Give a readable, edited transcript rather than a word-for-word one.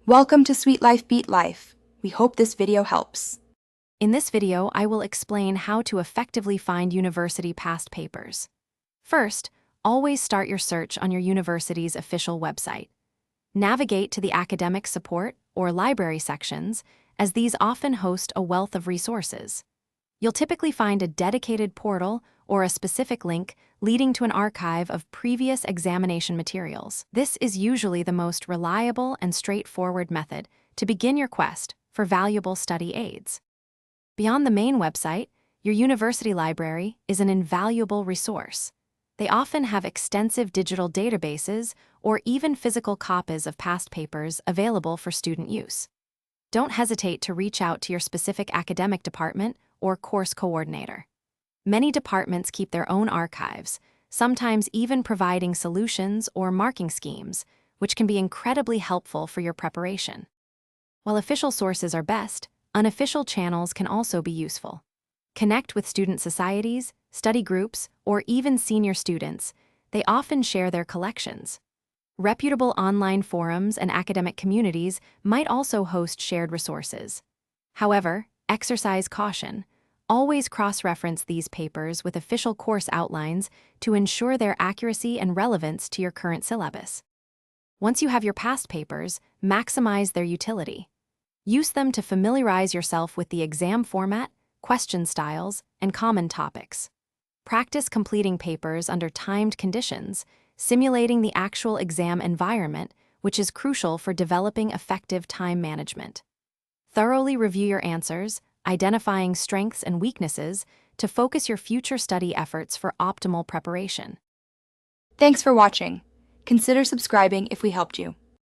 Welcome to Sweet Life Beat Life. We hope this video helps. In this video, I will explain how to effectively find university past papers. First, always start your search on your university's official website. Navigate to the academic support or library sections, as these often host a wealth of resources. You'll typically find a dedicated portal or a specific link leading to an archive of previous examination materials. This is usually the most reliable and straightforward method to begin your quest for valuable study aids. Beyond the main website, your university library is an invaluable resource. They often have extensive digital databases or even physical copies of past papers available for student use. Don't hesitate to reach out to your specific academic department or course coordinator. Many departments keep their own archives, sometimes even providing solutions or marking schemes, which can be incredibly helpful for your preparation. While official sources are best, unofficial channels can also be useful. Connect with student societies, study groups, or even senior students. They often share their collections. Reputable online forums and academic communities might also host shared resources. However, exercise caution. Always cross-reference these papers with official course outlines to ensure their accuracy and relevance to your current syllabus. Once you have your past papers, maximize their utility. Use them to familiarize yourself with the exam format, question styles, and common topics. Practice completing papers under timed conditions, simulating the actual exam environment, which is crucial for developing effective time management. Thoroughly review your answers, identifying strengths and weaknesses to focus your future study efforts for optimal preparation. Thanks for watching. Consider subscribing if we helped you.